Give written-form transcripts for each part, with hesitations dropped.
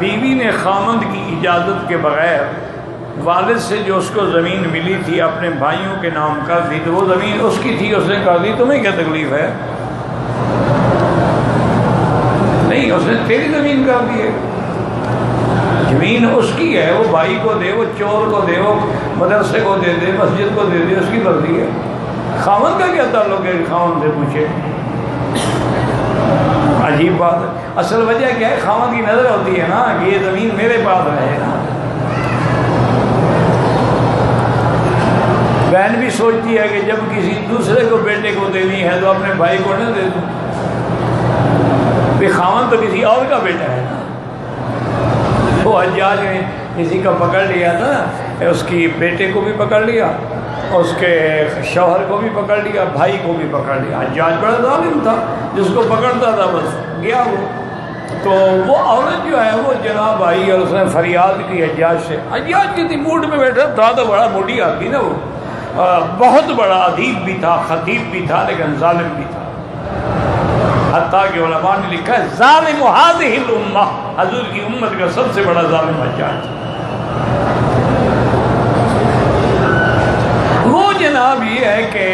بیوی نے خامند کی اجازت کے بغیر والد سے جو اس کو زمین ملی تھی اپنے بھائیوں کے نام کر دی، تو وہ زمین اس کی تھی، اس نے کر دی، تمہیں کیا تکلیف ہے؟ نہیں، اس نے تیری زمین کر دی ہے، زمین اس کی ہے، وہ بھائی کو دے، وہ چور کو دے، وہ مدرسے کو دے دے، مسجد کو دے دے، اس کی مرضی ہے۔ خاوند کا کیا تعلق ہے کہ خاوند سے پوچھے؟ عجیب بات ہے۔ اصل وجہ کیا ہے؟ خاوند کی نظر ہوتی ہے نا کہ یہ زمین میرے پاس رہے نا۔ بہن بھی سوچتی ہے کہ جب کسی دوسرے کو بیٹے کو دینی ہے تو اپنے بھائی کو نہ دے دوں، کہ خاوند تو کسی اور کا بیٹا ہے نا۔ وہ حجاج نے کسی کا پکڑ لیا تھا، اس کی بیٹے کو بھی پکڑ لیا، اس کے شوہر کو بھی پکڑ لیا، بھائی کو بھی پکڑ لیا۔ حجاج بڑا ظالم تھا، جس کو پکڑتا تھا بس گیا وہ۔ تو وہ عورت جو ہے وہ جناب آئی اور اس نے فریاد کی حجاج سے۔ حجاج کسی موڈ میں بیٹھا تھا تو بڑا موڈی آدمی نا، وہ بہت بڑا ادیب بھی تھا، خطیب بھی تھا، لیکن ظالم بھی تھا۔ حتیٰ کہ علماء نے لکھا ہے ظالم هذه الامہ، حضور کی امت کا سب سے بڑا ظالم حجاج۔ وہ جناب یہ ہے کہ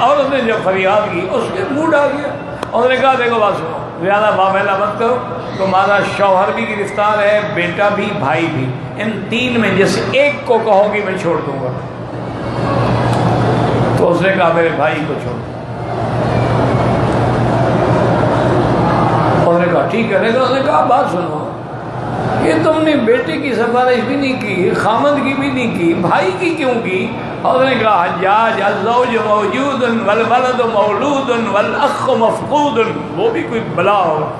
عورت نے جب فریاد کی اس کے موڈ آ گیا، اور نے کہا دیکھو بات سنو، زیادہ بامیلہ مت کرو، تمہارا شوہر بھی گرفتار ہے، بیٹا بھی، بھائی بھی، ان تین میں جس ایک کو کہو گی میں چھوڑ دوں گا۔ تو اس نے کہا میرے بھائی کو چھوڑ۔ اس نے کہا ٹھیک ہے، لیکن اس نے کہا بات سنو، یہ تم نے بیٹے کی سفارش بھی نہیں کی، خامد کی بھی نہیں کی، بھائی کی کیوں کی؟ اور اس نے کہا حجاج الزوج موجود والولد مولود والاخ مفقود، وہ بھی کوئی بلا ہو۔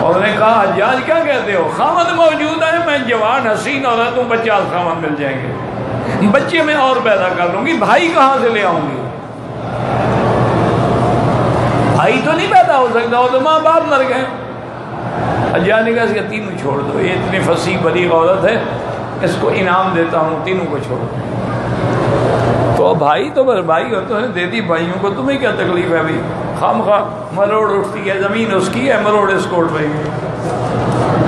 اور نے کہا حجاج کیا کہتے ہو؟ خامد موجود ہے، میں جوان حسین عورت ہوں، 50 خامد مل جائیں گے، بچے میں اور پیدا کر لوں گی، بھائی کہاں سے لے آؤں گی؟ بھائی تو نہیں پیدا ہو سکتا، وہ تو ماں باپ مر گئے۔ حجاج نے کہا اس کے تینوں چھوڑ دو، یہ اتنی فصیح بلیغ عورت ہے، اس کو انعام دیتا ہوں، تینوں کو چھوڑ دو۔ تو بھائی تو بس بھائی ہوتے ہیں، دے دی بھائیوں کو، تمہیں کیا تکلیف ہے بھائی؟ خام خواہ مروڑ اٹھتی ہے، زمین اس کی ہے، مروڑ اس کو اٹھ رہی ہے۔